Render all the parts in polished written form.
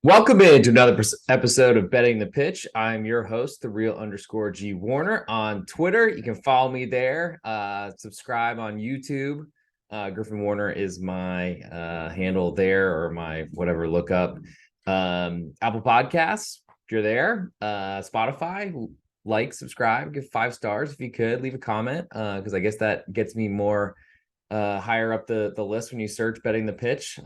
Welcome into another episode of Betting the Pitch. I'm your host, the real_G Warner on Twitter. You can follow me there. Subscribe on YouTube. Griffin Warner is my handle there, or my whatever lookup. Apple Podcasts, if you're there. Spotify, like, subscribe, give 5 stars if you could. Leave a comment because I guess that gets me more higher up the list when you search Betting the Pitch.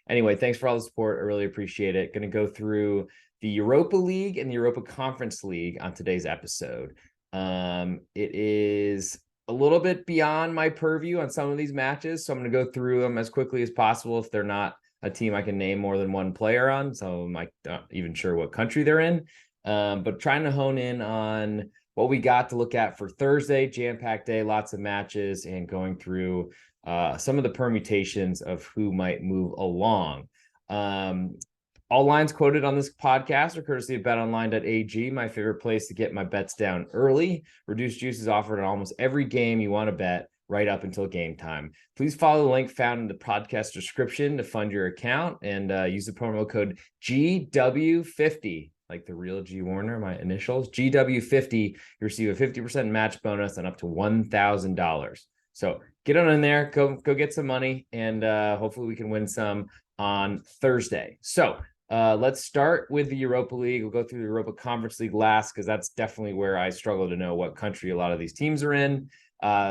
Anyway, thanks for all the support. I really appreciate it. Going to go through the Europa League and the Europa Conference League on today's episode. It is a little bit beyond my purview on some of these matches, so I'm going to go through them as quickly as possible if they're not a team I can name more than one player on. So I'm not even sure what country they're in, but trying to hone in on what we got to look at for Thursday, jam-packed day, lots of matches, and going through some of the permutations of who might move along. All lines quoted on this podcast are courtesy of betonline.ag, my favorite place to get my bets down early. Reduced juice is offered on almost every game you want to bet right up until game time. Please follow the link found in the podcast description to fund your account, and use the promo code GW50, like the real G Warner, my initials, GW50. You receive a 50% match bonus and up to $1,000. So get on in there, go get some money, and hopefully we can win some on Thursday. So let's start with the Europa League. We'll go through the Europa Conference League last, because that's definitely where I struggle to know what country a lot of these teams are in.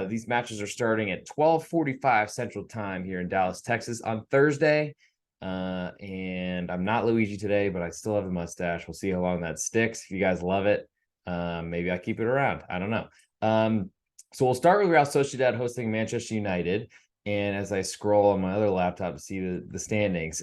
These matches are starting at 12:45 Central Time here in Dallas, Texas on Thursday. And I'm not Luigi today, but I still have a mustache. We'll see how long that sticks. If you guys love it, maybe I keep it around. I don't know. So we'll start with Real Sociedad hosting Manchester United. And as I scroll on my other laptop to see the standings,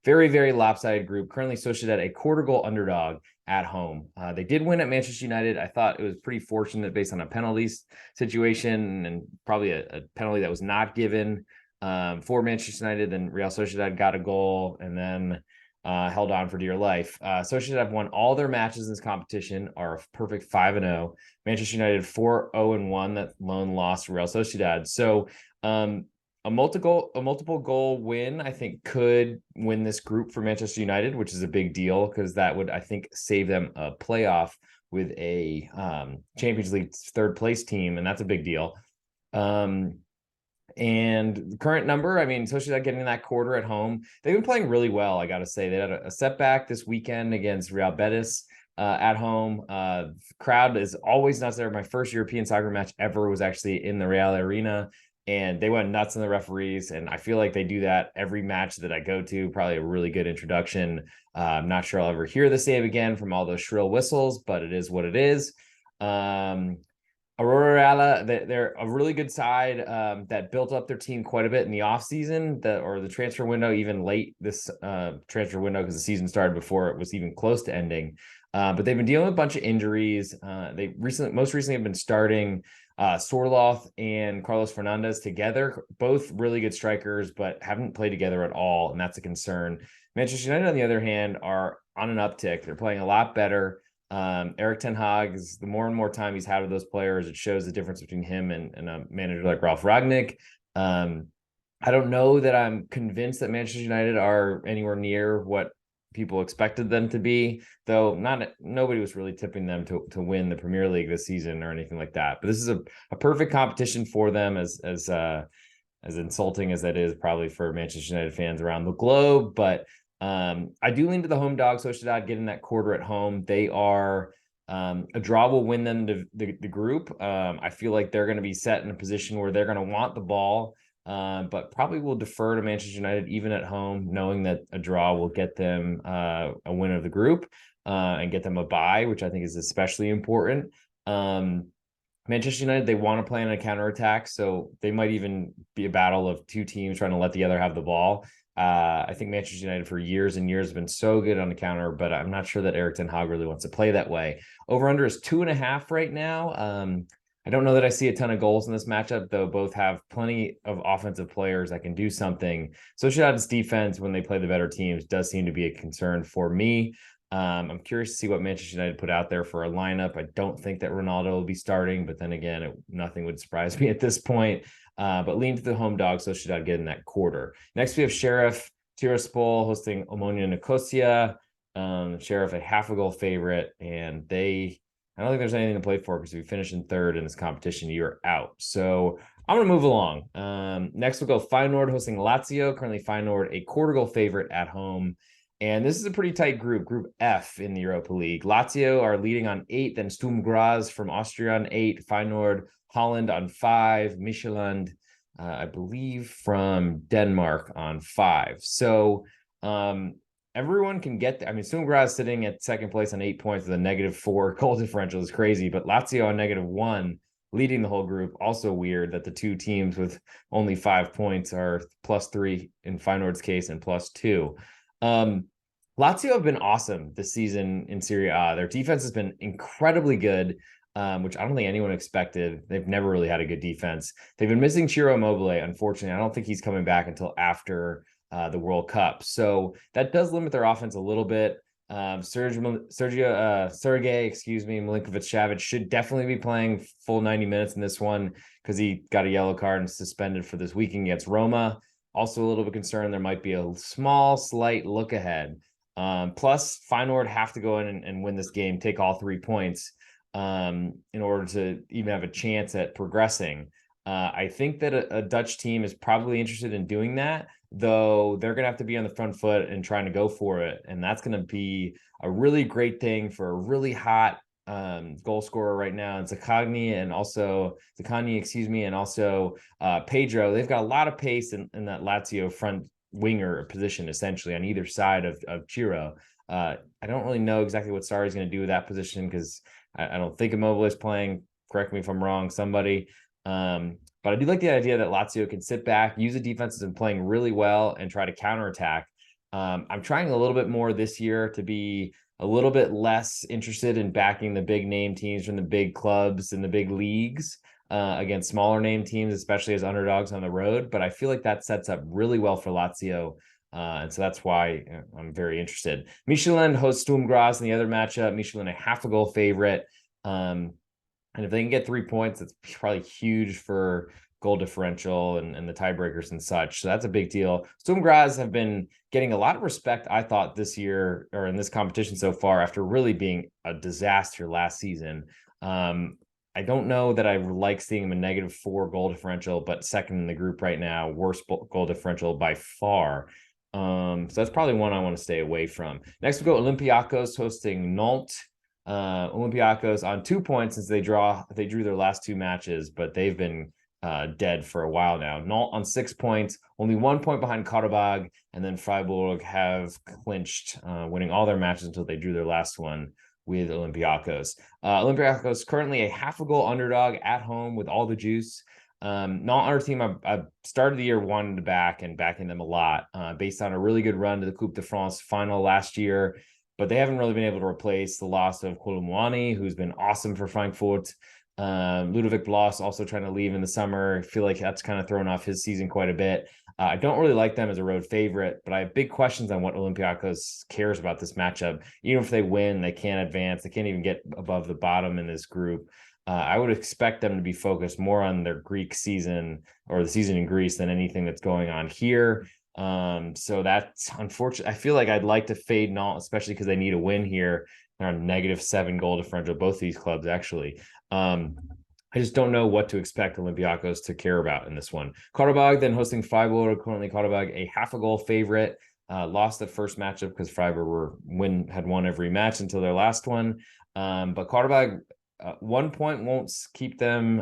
very, very lopsided group. Currently, Sociedad a quarter goal underdog at home. They did win at Manchester United. I thought it was pretty fortunate based on a penalties situation, and probably a penalty that was not given for Manchester United. Then Real Sociedad got a goal and then held on for dear life. Sociedad have won all their matches in this competition, are a perfect 5-0. Manchester United 4-0-1, that lone loss to Real Sociedad. So a multiple goal win, I think, could win this group for Manchester United, which is a big deal, because that would, I think, save them a playoff with a Champions League third place team, and that's a big deal. And the current number, I mean, Sociedad getting that quarter at home. They've been playing really well, I got to say. They had a setback this weekend against Real Betis at home. Crowd is always nuts there. My first European soccer match ever was actually in the Real Arena, and they went nuts on the referees. And I feel like they do that every match that I go to. Probably a really good introduction. I'm not sure I'll ever hear the same again from all those shrill whistles, but it is what it is. Aurora, they're a really good side that built up their team quite a bit in the offseason, the transfer window, even late this transfer window, because the season started before it was even close to ending. But they've been dealing with a bunch of injuries. They most recently have been starting Sorloth and Carlos Fernandez together, both really good strikers, but haven't played together at all, and that's a concern. Manchester United, on the other hand, are on an uptick. They're playing a lot better. Erik ten Hag, is the more and more time he's had with those players, it shows the difference between him and a manager like Ralf Rangnick. I don't know that I'm convinced that Manchester United are anywhere near what people expected them to be, though nobody was really tipping them to win the Premier League this season or anything like that. But this is a perfect competition for them, as insulting as that is probably for Manchester United fans around the globe. But I do lean to the home dog, Sociedad, getting that quarter at home. They are a draw will win them the group. I feel like they're going to be set in a position where they're going to want the ball, but probably will defer to Manchester United even at home, knowing that a draw will get them a win of the group and get them a bye, which I think is especially important. Manchester United, they want to play on a counterattack, so they might even be a battle of two teams trying to let the other have the ball. I think Manchester United for years and years have been so good on the counter, but I'm not sure that Erik ten Hag really wants to play that way. Over under is 2.5 right now. I don't know that I see a ton of goals in this matchup, though both have plenty of offensive players that can do something. Sociedad's defense, when they play the better teams, does seem to be a concern for me. I'm curious to see what Manchester United put out there for a lineup. I don't think that Ronaldo will be starting, but then again, nothing would surprise me at this point. But lean to the home dog, Sociedad getting that quarter. Next, we have Sheriff Tiraspol hosting Omonia Nicosia. Sheriff a half a goal favorite, and I don't think there's anything to play for because if you finish in third in this competition, you're out. So I'm going to move along. Next, we'll go Feyenoord hosting Lazio. Currently, Feyenoord a quarter goal favorite at home. And this is a pretty tight group, Group F in the Europa League. Lazio are leading on 8, then Sturm Graz from Austria on 8, Feyenoord, Holland on 5, Midtjylland, I believe, from Denmark on 5. So everyone can get I mean, Sturm Graz sitting at second place on 8 points with a -4 goal differential is crazy, but Lazio on -1 leading the whole group. Also weird that the two teams with only 5 points are +3 in Feyenoord's case and +2. Lazio have been awesome this season in Serie A. Their defense has been incredibly good, which I don't think anyone expected. They've never really had a good defense. They've been missing Ciro Immobile, unfortunately. I don't think he's coming back until after the World Cup. So that does limit their offense a little bit. Sergey Milinkovic-Savic should definitely be playing full 90 minutes in this one because he got a yellow card and suspended for this weekend against Roma. Also a little bit concerned there might be a slight look ahead. Plus, Feyenoord have to go in and win this game, take all 3 points in order to even have a chance at progressing. I think that a Dutch team is probably interested in doing that, though they're going to have to be on the front foot and trying to go for it. And that's going to be a really great thing for a really hot goal scorer right now. And Zaccagni, and also Pedro. They've got a lot of pace in that Lazio front winger position, essentially on either side of Ciro. I don't really know exactly what Sarri's going to do with that position because I don't think Immobile is playing. Correct me if I'm wrong, somebody. But I do like the idea that Lazio can sit back, use the defenses and playing really well and try to counterattack. I'm trying a little bit more this year to be a little bit less interested in backing the big name teams from the big clubs and the big leagues against smaller name teams, especially as underdogs on the road. But I feel like that sets up really well for Lazio. And so that's why I'm very interested. Midtjylland hosts Sturm Graz in the other matchup. Midtjylland a half a goal favorite. And if they can get 3 points, it's probably huge for goal differential and the tiebreakers and such. So that's a big deal. Sturm Graz have been getting a lot of respect, I thought, this year or in this competition so far after really being a disaster last season. I don't know that I like seeing them a -4 goal differential, but second in the group right now, worst goal differential by far. So that's probably one I want to stay away from. Next, we go Olympiacos hosting Nantes. Olympiacos on 2 points since they drew their last 2 matches, but they've been dead for a while now. Nantes on 6 points, only 1 point behind Karabag, and then Freiburg have clinched, winning all their matches until they drew their last one with Olympiacos. Olympiacos currently a half a goal underdog at home with all the juice. Not our team I've started the year wanting to backing them a lot based on a really good run to the Coupe de France final last year. But they haven't really been able to replace the loss of Kolumwani, who's been awesome for Frankfurt. Ludovic Blas also trying to leave in the summer. I feel like that's kind of thrown off his season quite a bit. I don't really like them as a road favorite, but I have big questions on what Olympiacos cares about this matchup. Even if they win, they can't advance. They can't even get above the bottom in this group. I would expect them to be focused more on their Greek season or the season in Greece than anything that's going on here. So that's unfortunate. I feel like I'd like to fade Nantes, especially because they need a win here. They're on -7 goal differential, both these clubs actually. I just don't know what to expect Olympiacos to care about in this one. Karabag then hosting Freiburg, currently Karabag a half a goal favorite. Lost the first matchup because Freiburg had won every match until their last one. But Karabag 1 point won't keep them.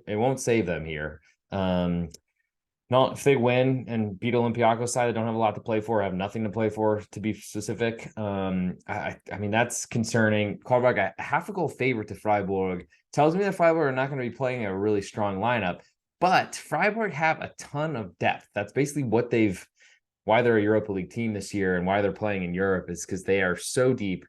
It won't save them here. Not if they win and beat Olympiacos side, they don't have a lot to play for, have nothing to play for, to be specific. I mean, that's concerning. Karabag, a half a goal favorite to Freiburg, tells me that Freiburg are not going to be playing a really strong lineup, but Freiburg have a ton of depth. That's basically why they're a Europa League team this year and why they're playing in Europe is because they are so deep.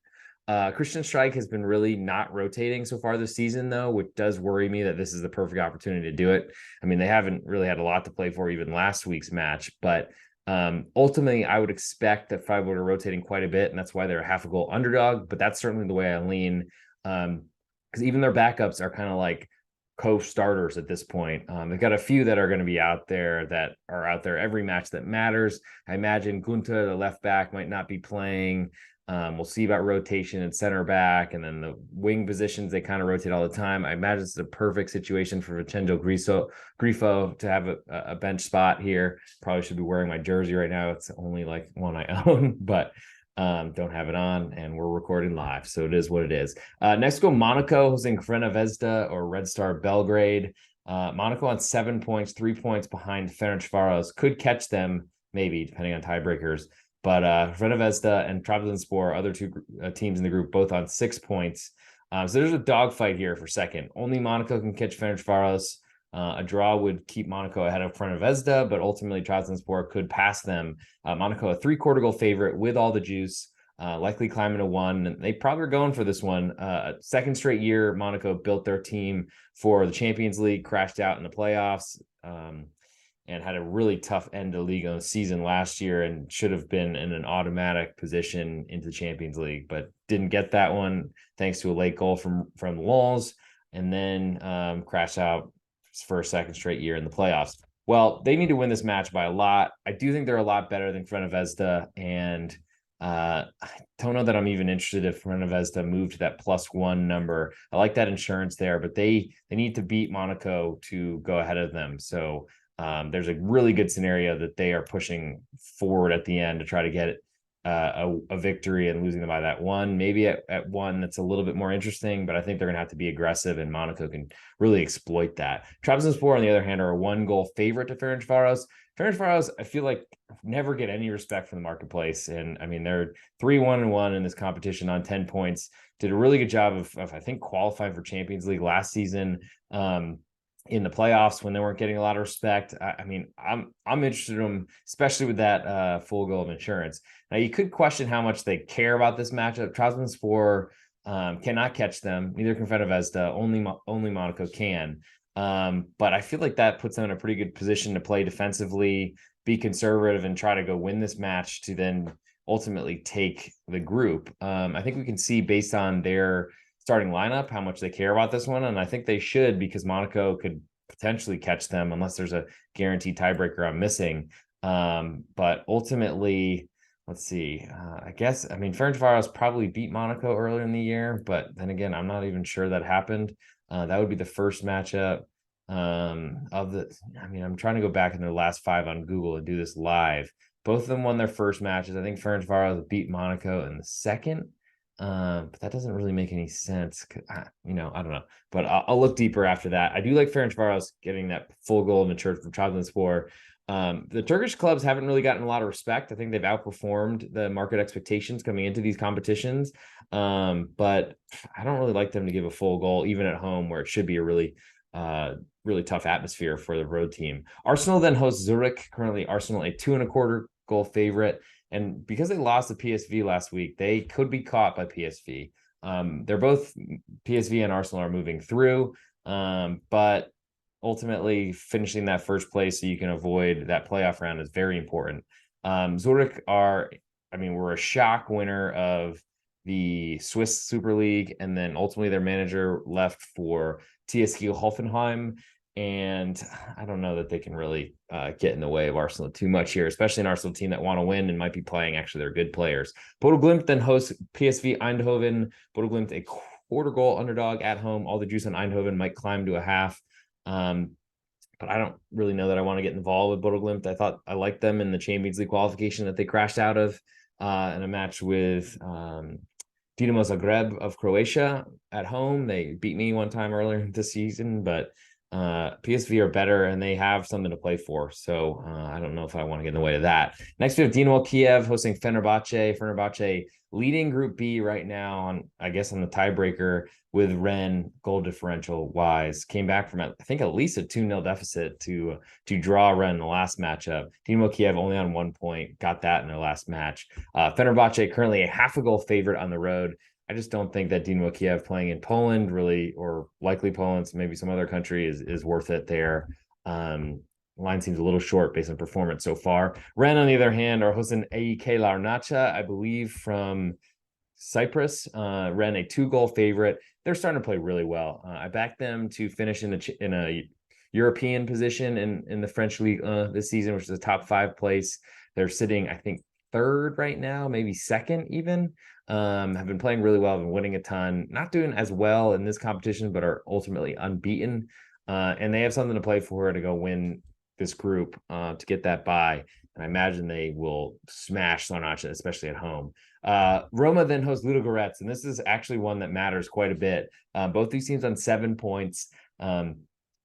Christian Streich has been really not rotating so far this season, though, which does worry me that this is the perfect opportunity to do it. I mean, they haven't really had a lot to play for even last week's match, but ultimately, I would expect that Freiburg are rotating quite a bit, and that's why they're a half a goal underdog. But that's certainly the way I lean, because even their backups are kind of like co-starters at this point. They've got a few that are going to be out there every match that matters. I imagine Gunter, the left back, might not be playing. We'll see about rotation at center back, and then the wing positions, they kind of rotate all the time. I imagine it's a perfect situation for Vincenzo Grifo to have a bench spot here. Probably should be wearing my jersey right now. It's only like one I own, but don't have it on, and we're recording live, so it is what it is. Next go Monaco, hosting Crvena Zvezda or Red Star Belgrade. Monaco on 7 points, 3 points behind Ferencvaros. Could catch them, maybe, depending on tiebreakers. But Crvena Zvezda and Trabzonspor, other two teams in the group, both on 6 points. So there's a dogfight here for second. Only Monaco can catch Ferencvaros. A draw would keep Monaco ahead of Crvena Zvezda, but ultimately Trabzonspor could pass them. Monaco, a 3/4 goal favorite with all the juice, likely climbing to 1. And they probably are going for this one. Second straight year, Monaco built their team for the Champions League, crashed out in the playoffs, and had a really tough end to league season last year, and should have been in an automatic position into the Champions League, but didn't get that one thanks to a late goal from Lens, and then crashed out for a second straight year in the playoffs. Well, they need to win this match by a lot. I do think they're a lot better than Crvena Zvezda, and I don't know that I'm even interested if Crvena Zvezda moved to that +1 number. I like that insurance there, but they need to beat Monaco to go ahead of them. So there's a really good scenario that they are pushing forward at the end to try to get a victory and losing them by that 1. Maybe at 1 that's a little bit more interesting, but I think they're going to have to be aggressive, and Monaco can really exploit that. Trabzonspor, on the other hand, are a 1-goal favorite to Ferencvaros. Ferencvaros, I feel like, never get any respect from the marketplace, and I mean, they're 3-1-1 in this competition on 10 points. Did a really good job of I think qualifying for Champions League last season. In the playoffs when they weren't getting a lot of respect. I mean, I'm interested in them, especially with that full goal of insurance. Now, you could question how much they care about this matchup. Trabzonspor cannot catch them. Neither can Crvena Zvezda. Only Monaco can. But I feel like that puts them in a pretty good position to play defensively, be conservative, and try to go win this match to then ultimately take the group. I think we can see, based on their starting lineup, how much they care about this one, and I think they should, because Monaco could potentially catch them unless there's a guaranteed tiebreaker I'm missing. But ultimately, let's see. I mean, Ferencvaros probably beat Monaco earlier in the year, but then again, I'm not even sure that happened. That would be the first matchup of the. I mean, I'm trying to go back in their last 5 on Google and do this live. Both of them won their first matches. I think Ferencvaros beat Monaco in the second. But that doesn't really make any sense. I don't know, but I'll look deeper after that. I do like Ferencvaros getting that full goal in the church from Trabzonspor. The Turkish clubs haven't really gotten a lot of respect. I think they've outperformed the market expectations coming into these competitions. But I don't really like them to give a full goal, even at home, where it should be a really tough atmosphere for the road team. Arsenal then hosts Zurich. Currently, Arsenal a 2.25 goal favorite. And because they lost to PSV last week, they could be caught by PSV. They're both, PSV and Arsenal are moving through, but ultimately finishing that first place so you can avoid that playoff round is very important. Zurich were a shock winner of the Swiss Super League, and then ultimately their manager left for TSG Hoffenheim. And I don't know that they can really get in the way of Arsenal too much here, especially an Arsenal team that want to win and might be playing actually their good players. Bodo Glimt then hosts PSV Eindhoven. Bodo Glimt, a 1/4 goal underdog at home. All the juice on Eindhoven might climb to a half. But I don't really know that I want to get involved with Bodo Glimt. I thought I liked them in the Champions League qualification that they crashed out of in a match with Dinamo Zagreb of Croatia at home. They beat me one time earlier this season, but PSV are better and they have something to play for. So I don't know if I want to get in the way of that. Next, we have Dinamo Kiev hosting Fenerbahce. Fenerbahce leading Group B right now on the tiebreaker with Rennes goal differential wise. Came back from, I think, at least a 2-0 deficit to draw Rennes in the last matchup. Dinamo Kiev only on 1 point, got that in their last match. Fenerbahce currently a 1/2 goal favorite on the road. I just don't think that Dinamo Kiev playing in Poland really, or likely Poland, so maybe some other country, is worth it there. Line seems a little short based on performance so far. Rennes, on the other hand, are hosting AEK Larnaca, I believe, from Cyprus, ran a 2-goal favorite. They're starting to play really well. I backed them to finish in a European position in the French league this season, which is a top 5 place. They're sitting, I think, third right now, maybe second even. Have been playing really well, have been winning a ton, not doing as well in this competition, but are ultimately unbeaten. And they have something to play for to go win this group to get that bye. And I imagine they will smash Sarnacha, especially at home. Roma then hosts Ludogorets, and this is actually one that matters quite a bit. Both these teams on 7 points.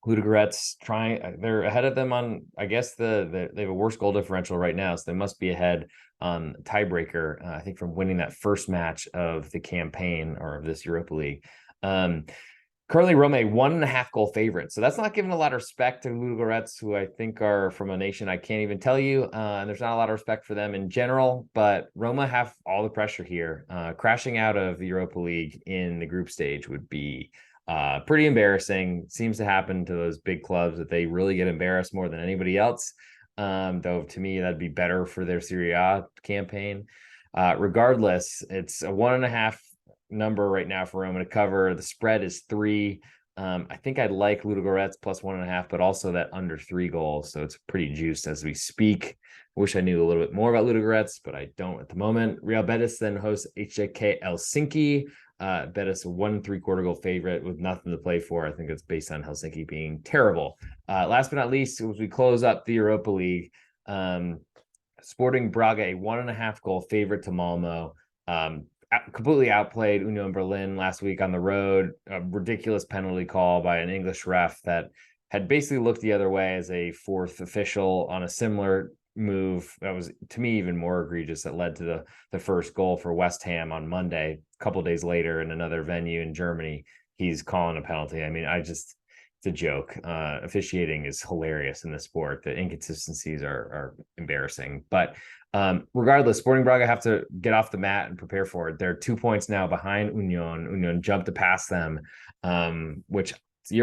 Ludogorets they're ahead of them on, I guess they have a worse goal differential right now, so they must be ahead on tiebreaker, I think, from winning that first match of the campaign or of this Europa League. Currently, Roma, 1.5 goal favorite. So that's not giving a lot of respect to Ludogorets, who I think are from a nation I can't even tell you. And there's not a lot of respect for them in general, but Roma have all the pressure here. Crashing out of the Europa League in the group stage would be pretty embarrassing. Seems to happen to those big clubs that they really get embarrassed more than anybody else. Though to me, that'd be better for their Serie A campaign. Regardless, it's a 1.5 number right now for Roma to cover. The spread is 3. I think I'd like Ludogorets plus 1.5, but also that under 3 goals. So it's pretty juiced as we speak. Wish I knew a little bit more about Ludogorets, but I don't at the moment. Real Betis then hosts HJK Helsinki. Betis a 1.75 goal favorite with nothing to play for. I think it's based on Helsinki being terrible. Last but not least, as we close up the Europa League, Sporting Braga, a 1.5 goal favorite to Malmo. Completely outplayed Union Berlin last week on the road. A ridiculous penalty call by an English ref that had basically looked the other way as a fourth official on a similar move that was, to me, even more egregious, that led to the first goal for West Ham on Monday. A couple days later in another venue in Germany, he's calling a penalty. I mean, it's a joke. Officiating is hilarious in the sport. The inconsistencies are embarrassing. But regardless, Sporting Braga have to get off the mat and prepare for it. They're 2 points now behind Union. Union jumped to pass them, which the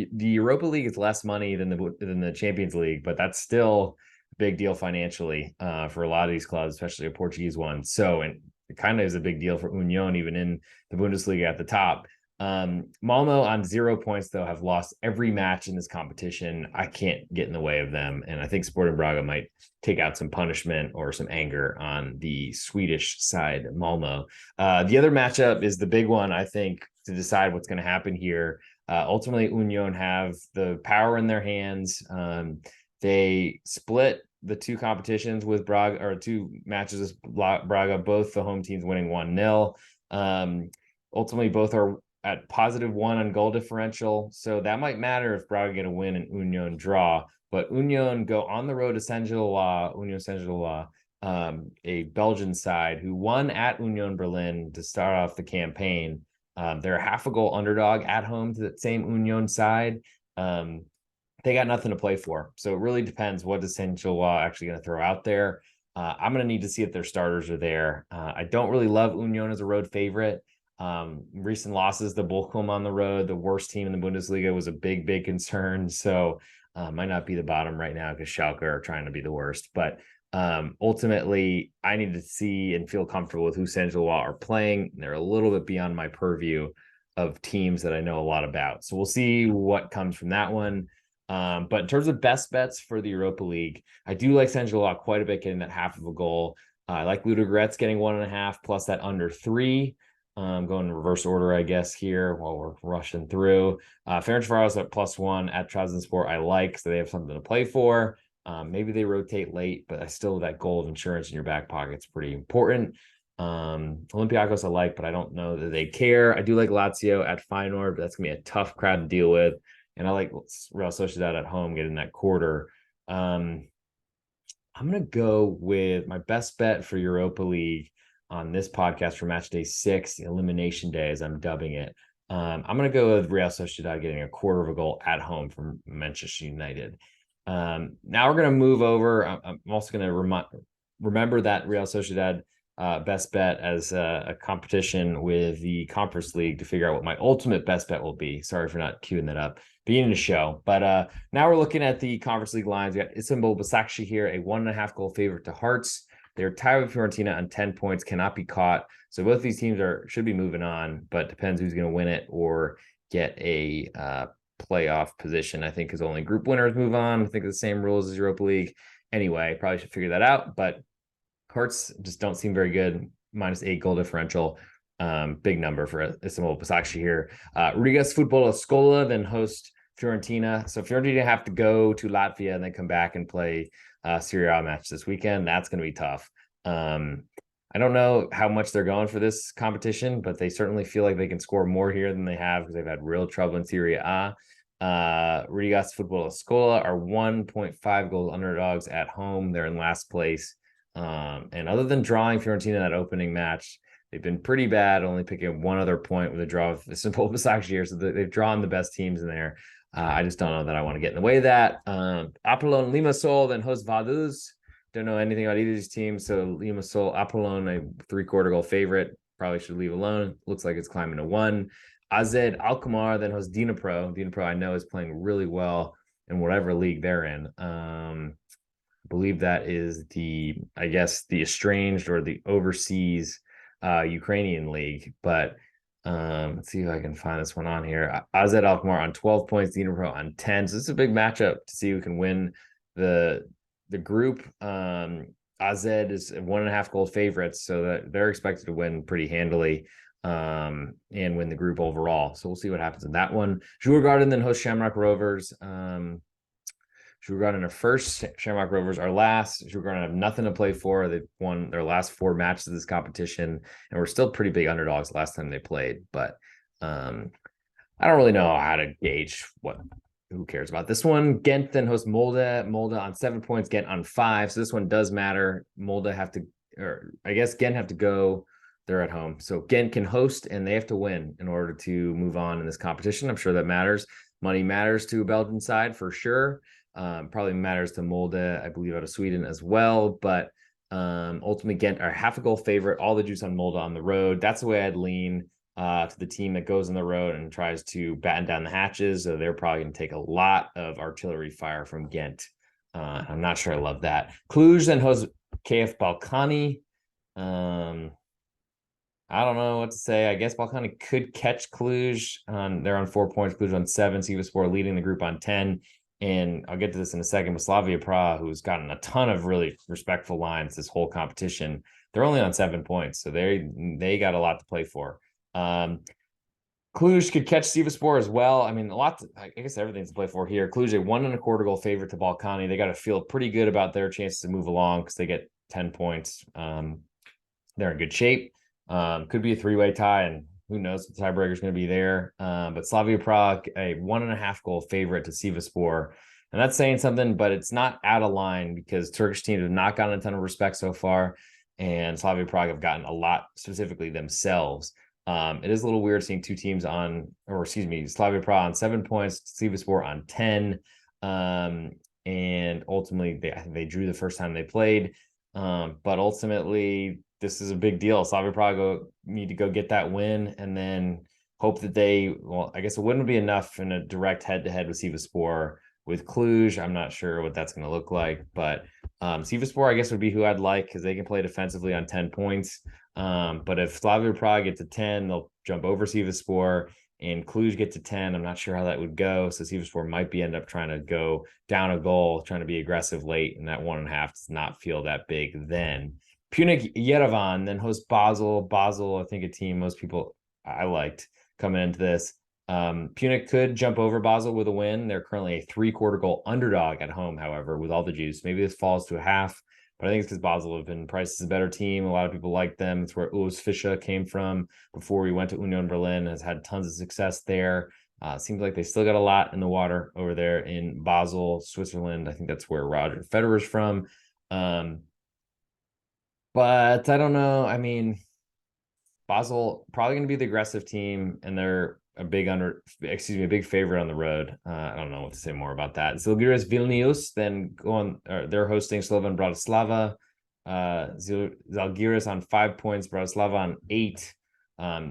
Europa League is less money than the Champions League, but that's still a big deal financially for a lot of these clubs, especially a Portuguese one. So, and it kind of is a big deal for Union, even in the Bundesliga at the top. Malmo on 0 points, though, have lost every match in this competition. I can't get in the way of them. And I think Sporting Braga might take out some punishment or some anger on the Swedish side, Malmo. The other matchup is the big one, I think, to decide what's going to happen here. Ultimately, Union have the power in their hands. They split the 2 competitions with Braga, or 2 matches with Braga, both the home teams winning 1-0. Ultimately, both are at +1 on goal differential. So that might matter if Braga get a win and Union draw. But Union go on the road to Union Saint-Gilloise, a Belgian side who won at Union Berlin to start off the campaign. They're a 0.5 goal underdog at home to that same Union side. They got nothing to play for. So it really depends what is Saint-Gilloise actually going to throw out there. I'm going to need to see if their starters are there. I don't really love Union as a road favorite. Recent losses to Bochum on the road, the worst team in the Bundesliga, was a big concern. So might not be the bottom right now because Schalke are trying to be the worst. But ultimately, I need to see and feel comfortable with who Saint-Gilloise are playing. They're a little bit beyond my purview of teams that I know a lot about. So we'll see what comes from that one. But in terms of best bets for the Europa League, I do like Saint-Gilloise quite a bit, getting that 0.5 goal. I like Ludogorets getting 1.5 plus that under 3. Going in reverse order, I guess, here while we're rushing through. Ferencváros at +1 at Trabzonspor, I like, so they have something to play for. Maybe they rotate late, but I still, that goal of insurance in your back pocket is pretty important. Olympiacos I like, but I don't know that they care. I do like Lazio at Feyenoord, but that's going to be a tough crowd to deal with. And I like Real Sociedad at home getting that quarter. I'm going to go with my best bet for Europa League on this podcast for match day 6, the elimination day, as I'm dubbing it. I'm going to go with Real Sociedad getting 1/4 goal at home from Manchester United. Now we're going to move over. I'm also going to remember that Real Sociedad best bet as a competition with the Conference League to figure out what my ultimate best bet will be. Sorry for not queuing that up, beginning the show. But now we're looking at the Conference League lines. We got Istanbul Başakşehir here, a 1.5 goal favorite to Hearts. They're tied with Fiorentina on 10 points, cannot be caught. So both these teams should be moving on, but depends who's going to win it or get a playoff position. I think because only group winners move on. I think the same rules as Europa League. Anyway, probably should figure that out. But Hearts just don't seem very good. -8 goal differential. Big number for Istanbul Basaksehir here. Rigas Football Scola then host Fiorentina. So Fiorentina have to go to Latvia and then come back and play Serie A match this weekend. That's going to be tough. I don't know how much they're going for this competition, but they certainly feel like they can score more here than they have because they've had real trouble in Serie A. Rigas Football Scola are 1.5 goal underdogs at home. They're in last place. And other than drawing Fiorentina that opening match, they've been pretty bad, only picking one other point with a draw of Istanbul Basaksehir. So they've drawn the best teams in there. I just don't know that I want to get in the way of that. Apollon Limassol then hosts Vaduz. Don't know anything about either of these teams. So Limassol, Apollon, a 3/4 goal favorite. Probably should leave alone. Looks like it's climbing to 1. AZ Alkmaar then hosts Dnipro. Dnipro, I know, is playing really well in whatever league they're in. I believe that is the estranged or the overseas Ukrainian league. But let's see if I can find this one on here. AZ Alkmaar on 12 points, Dnipro on 10. So this is a big matchup to see who can win the group. AZ is 1.5 goal favorites, so that they're expected to win pretty handily and win the group overall. So we'll see what happens in that one. Djurgården then host Shamrock Rovers. Djurgården are first, Shamrock Rovers are last. Djurgården have nothing to play for. They've won their last 4 matches of this competition, and we're still pretty big underdogs last time they played. But I don't really know how to gauge who cares about this one. Ghent then hosts Molde. Molde on 7 points, Ghent on 5. So this one does matter. Molde have to, or I guess Ghent have to go. They're at home. So Ghent can host, and they have to win in order to move on in this competition. I'm sure that matters. Money matters to a Belgian side for sure. Probably matters to Molde, I believe, out of Sweden as well. But ultimately, Ghent are 1/2 goal favorite. All the juice on Molde on the road. That's the way I'd lean to the team that goes on the road and tries to batten down the hatches. So they're probably going to take a lot of artillery fire from Ghent. I'm not sure I love that. Cluj then hosts KF Balkani. I don't know what to say. I guess Balkani could catch Cluj. They're on 4 points. Cluj on 7. Sivasspor leading the group on 10. And I'll get to this in a second, but Slavia Prague, who's gotten a ton of really respectful lines this whole competition, they're only on 7 points. So they got a lot to play for. Cluj could catch Sivasspor as well. I mean, I guess everything's to play for here. Cluj, a 1.25 goal favorite to Balkani. They got to feel pretty good about their chances to move along because they get 10 points. They're in good shape. Could be a 3-way tie, and who knows if the tiebreaker is going to be there. But Slavia Prague, a 1.5 goal favorite to Sivasspor. And that's saying something, but it's not out of line because Turkish teams have not gotten a ton of respect so far. And Slavia Prague have gotten a lot, specifically themselves. It is a little weird seeing two teams Slavia Prague on 7 points, Sivasspor on 10. And ultimately, I think they drew the first time they played. But ultimately, this is a big deal. Slavia Prague need to go get that win and then hope that I guess it wouldn't be enough in a direct head-to-head with Sivasspor. With Cluj, I'm not sure what that's going to look like, but Sivasspor, I guess, would be who I'd like because they can play defensively on 10 points. But if Slavia Prague get to 10, they'll jump over Sivasspor, and Cluj get to 10. I'm not sure how that would go. So Sivasspor might end up trying to go down a goal, trying to be aggressive late, and that 1.5 does not feel that big then. Punic Yerevan then hosts Basel. Basel, I think, a team most people I liked coming into this. Punic could jump over Basel with a win. They're currently a 3/4 goal underdog at home, however, with all the juice. Maybe this falls to a half, but I think it's because Basel have been priced as a better team. A lot of people like them. It's where Urs Fischer came from before he went to Union Berlin, has had tons of success there. Seems like they still got a lot in the water over there in Basel, Switzerland. I think that's where Roger Federer's from. But I don't know. I mean, Basel probably going to be the aggressive team, and they're a big favorite on the road. I don't know what to say more about that. Zalgiris Vilnius then they're hosting Slovan Bratislava. Zalgiris on 5 points, Bratislava on 8.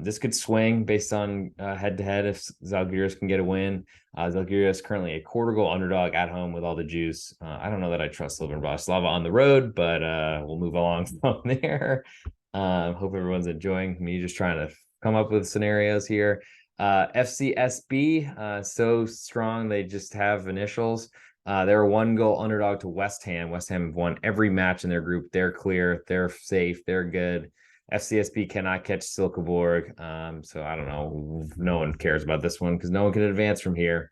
This could swing based on head-to-head if Zalgiris can get a win. Zalgiris currently a quarter goal underdog at home with all the juice. I don't know that I trust Slovan Bratislava on the road, but we'll move along from there. Hope everyone's enjoying me just trying to come up with scenarios here. FCSB, so strong. They just have initials. They're a 1-goal underdog to West Ham. West Ham have won every match in their group. They're clear. They're safe. They're good. FCSB cannot catch Silkeborg. So I don't know. No one cares about this one because no one can advance from here.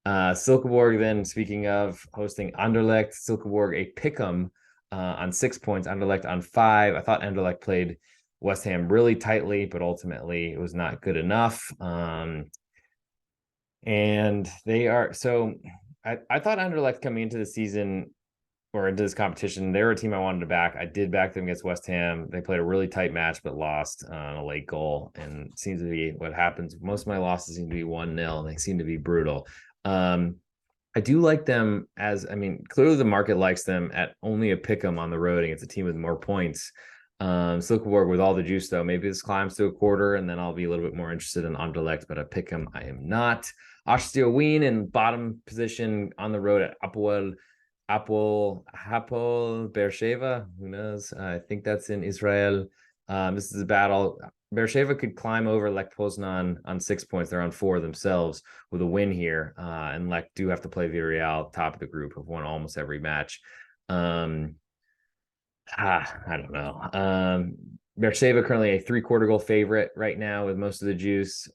Silkeborg, then, speaking of hosting Anderlecht, Silkeborg a pick'em on 6 points, Anderlecht on 5. I thought Anderlecht played West Ham really tightly, but ultimately it was not good enough. And they are so I thought Anderlecht coming into the season or into this competition, they were a team I wanted to back. I did back them against West Ham. They played a really tight match, but lost on a late goal. And it seems to be what happens. Most of my losses seem to be 1-0, and they seem to be brutal. I do like them clearly the market likes them at only a pick 'em on the road against a team with more points. Silkeborg with all the juice, though. Maybe this climbs to a quarter, and then I'll be a little bit more interested in Anderlecht, but a pick 'em I am not. Austria Wien in bottom position on the road at Hapoel Beersheva. Who knows? I think that's in Israel. This is a battle. Beersheva could climb over Lech Poznan on 6 points. They're on 4 themselves with a win here. And Lech do have to play Villarreal, top of the group, have won almost every match. I don't know. Beersheva currently a 3/4 goal favorite right now with most of the juice.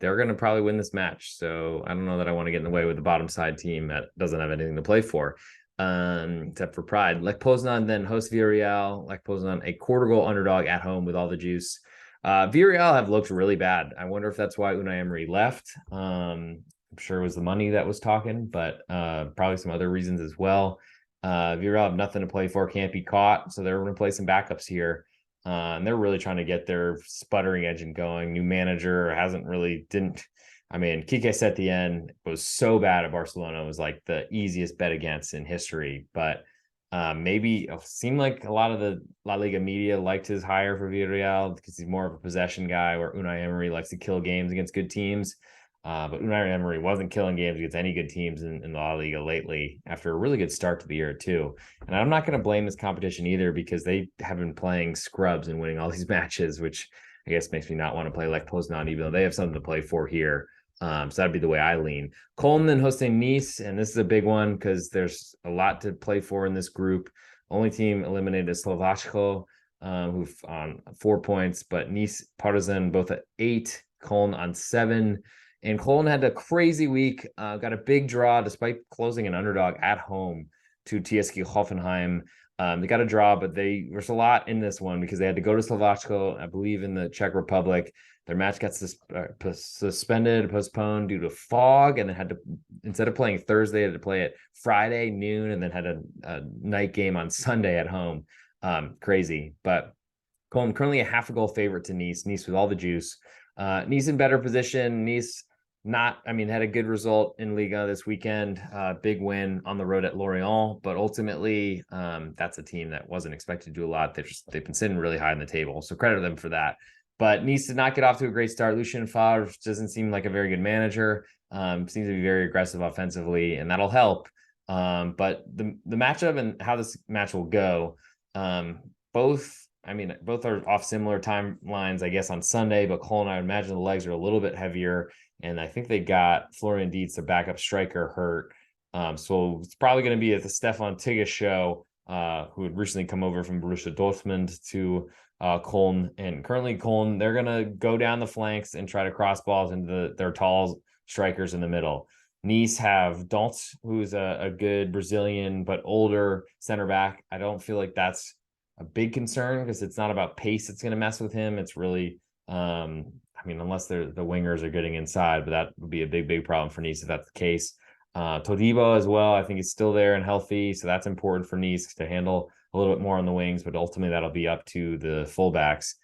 They're going to probably win this match. So I don't know that I want to get in the way with the bottom side team that doesn't have anything to play for, except for pride. Lech Poznan then hosts Villarreal. Lech Poznan a 1/4 goal underdog at home with all the juice. Villarreal have looked really bad. I wonder if that's why Unai Emery left. I'm sure it was the money that was talking, but probably some other reasons as well. Villarreal have nothing to play for, can't be caught. So they're going to play some backups here. And they're really trying to get their sputtering engine going. New manager Kike Setien was so bad at Barcelona. It was like the easiest bet against in history. But maybe it seemed like a lot of the La Liga media liked his hire for Villarreal because he's more of a possession guy, where Unai Emery likes to kill games against good teams. But Unai Emery wasn't killing games against any good teams in the La Liga lately after a really good start to the year, too. And I'm not going to blame this competition either because they have been playing scrubs and winning all these matches, which I guess makes me not want to play Lech Poznan, even though they have something to play for here. So that'd be the way I lean. Köln then hosting Nice, and this is a big one because there's a lot to play for in this group. Only team eliminated is Slovácko, who've on 4 points, but Nice, Partizan both at 8, Köln on 7. And Köln had a crazy week, got a big draw despite closing an underdog at home to TSG Hoffenheim. They got a draw, but there's a lot in this one because they had to go to Slovácko, I believe in the Czech Republic. Their match got suspended, postponed due to fog, and then had to, instead of playing Thursday, had to play it Friday noon, and then had a night game on Sunday at home. Crazy. But Köln currently a 1/2 goal favorite to Nice. Nice with all the juice. Nice in better position. Nice had a good result in Liga this weekend. Big win on the road at Lorient, but ultimately that's a team that wasn't expected to do a lot. They've been sitting really high in the table, so credit them for that. But Nice did not get off to a great start. Lucien Favre doesn't seem like a very good manager. Seems to be very aggressive offensively, and that'll help. But the matchup and how this match will go, both are off similar timelines, I guess, on Sunday, but Köln, I would imagine the legs are a little bit heavier. And I think they got Florian Dietz, the backup striker, hurt. So it's probably going to be at the Stefan Tigges show, who had recently come over from Borussia Dortmund to Köln. And currently Köln, they're going to go down the flanks and try to cross balls into their tall strikers in the middle. Nice have Dont, who's a good Brazilian but older center back. I don't feel like that's a big concern because it's not about pace that's going to mess with him. It's really unless the wingers are getting inside, but that would be a big problem for Nice if that's the case. Todibo as well, I think, is still there and healthy, so that's important for Nice to handle a little bit more on the wings, but ultimately that'll be up to the fullbacks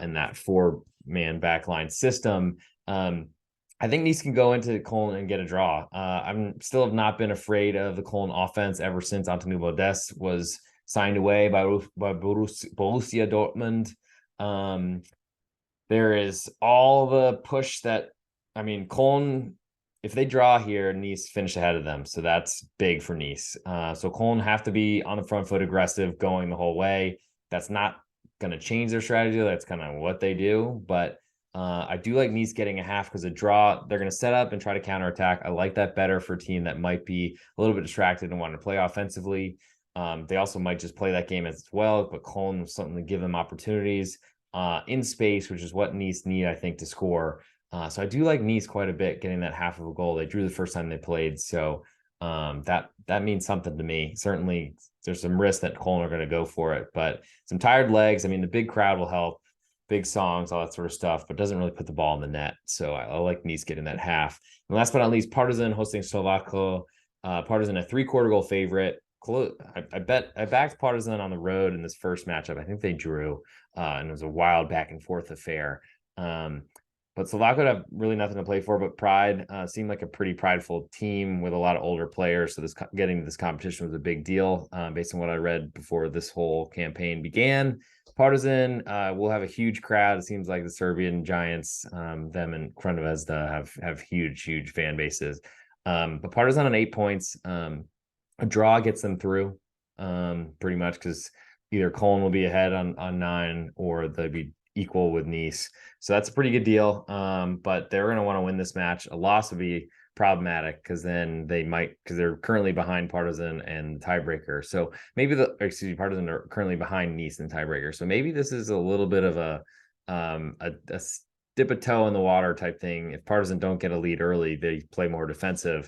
in that 4-man backline system. I think Nice can go into Köln and get a draw. I'm still have not been afraid of the Köln offense ever since Antonio Modeste was signed away by Borussia Dortmund. There is all the push that, I mean, Cologne, if they draw here, Nice finish ahead of them. So that's big for Nice. So Cologne have to be on the front foot, aggressive, going the whole way. That's not going to change their strategy. That's kind of what they do. But I do like Nice getting a half because a draw, they're going to set up and try to counterattack. I like that better for a team that might be a little bit distracted and want to play offensively. They also might just play that game as well, but Cologne will certainly give them opportunities in space, which is what Nice need, I think, to score. So I do like Nice quite a bit, getting that half of a goal. They drew the first time they played, so that means something to me. Certainly, there's some risk that Cologne are going to go for it, but some tired legs. I mean, the big crowd will help, big songs, all that sort of stuff, but doesn't really put the ball in the net. So I like Nice getting that half. And last but not least, Partizan hosting Slovakia. Partizan a 3/4 goal favorite. I backed Partizan on the road in this first matchup. I think they drew, and it was a wild back and forth affair. But Slovakia have really nothing to play for, but pride. Seemed like a pretty prideful team with a lot of older players. So getting to this competition was a big deal, based on what I read before this whole campaign began. Partizan will have a huge crowd. It seems like the Serbian Giants, them and Crvena have huge fan bases. But Partizan on 8 points. A draw gets them through, pretty much, because either Cologne will be ahead on 9 or they'll be equal with Nice. So that's a pretty good deal. But they're going to want to win this match. A loss would be problematic because then because they're currently behind Partizan and tiebreaker. So maybe Partizan are currently behind Nice in tiebreaker. So maybe this is a little bit of a dip a toe in the water type thing. If Partizan don't get a lead early, they play more defensive.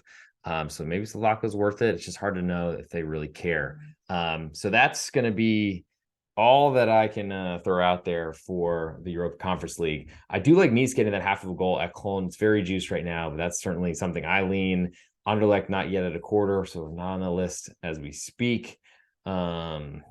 So maybe Slovakia's worth it. It's just hard to know if they really care. So that's going to be all that I can throw out there for the Europa Conference League. I do like Nice getting that half of a goal at Cologne. It's very juiced right now, but that's certainly something I lean. Anderlecht not yet at a quarter, so not on the list as we speak. Sivaspor,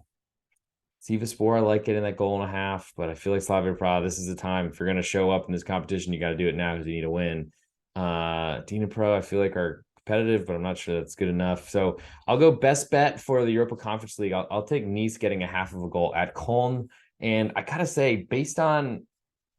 I like getting that goal and a half, but I feel like Slavia Prague, this is the time. If you're going to show up in this competition, you got to do it now because you need to win. Dnipro, I feel like are competitive, but I'm not sure that's good enough. So I'll go best bet for the Europa Conference League. I'll take Nice getting a half of a goal at Cologne. And I gotta say, based on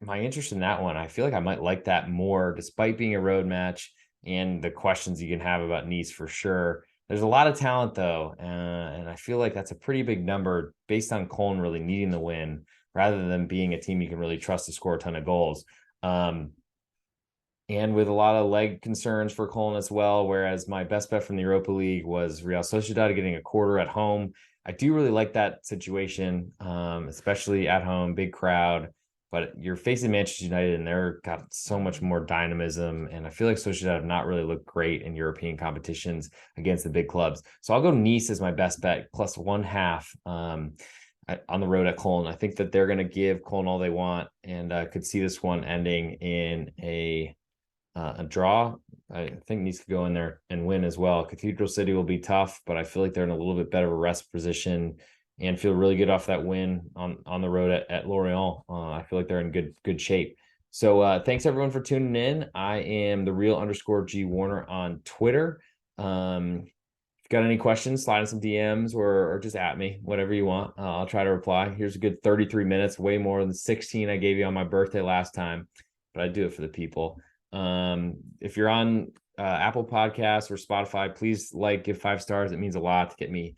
my interest in that one, I feel like I might like that more, despite being a road match and the questions you can have about Nice for sure. There's a lot of talent though, and I feel like that's a pretty big number based on Cologne really needing the win rather than being a team you can really trust to score a ton of goals. And with a lot of leg concerns for Cologne as well, whereas my best bet from the Europa League was Real Sociedad getting a quarter at home. I do really like that situation, especially at home, big crowd. But you're facing Manchester United, and they're got so much more dynamism. And I feel like Sociedad have not really looked great in European competitions against the big clubs. So I'll go Nice as my best bet, plus 1/2 on the road at Cologne. I think that they're going to give Cologne all they want, and could see this one ending in a draw. I think needs to go in there and win as well. Cathedral City will be tough, but I feel like they're in a little bit better rest position and feel really good off that win on the road at Lorient. I feel like they're in good shape. So thanks everyone for tuning in. I am the real_G Warner on Twitter. If you got any questions, slide in some DMs or just at me, whatever you want. I'll try to reply. Here's a good 33 minutes, way more than 16 I gave you on my birthday last time, but I do it for the people. If you're on Apple Podcasts or Spotify, please give 5 stars. It means a lot to get me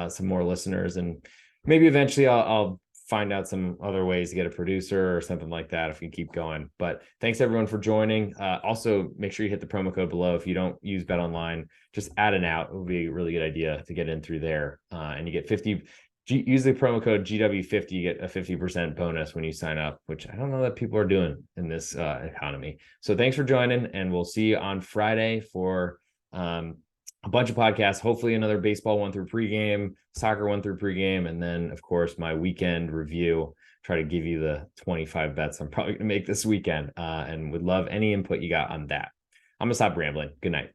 some more listeners, and maybe eventually I'll find out some other ways to get a producer or something like that if we keep going. But thanks everyone for joining. Also, make sure you hit the promo code below. If you don't use BetOnline, just add an out. It would be a really good idea to get in through there, and you get 50. Use the promo code GW50, you get a 50% bonus when you sign up, which I don't know that people are doing in this economy. So thanks for joining, and we'll see you on Friday for a bunch of podcasts, hopefully another baseball 1 through pregame, soccer 1 through pregame, and then, of course, my weekend review. Try to give you the 25 bets I'm probably going to make this weekend, and would love any input you got on that. I'm going to stop rambling. Good night.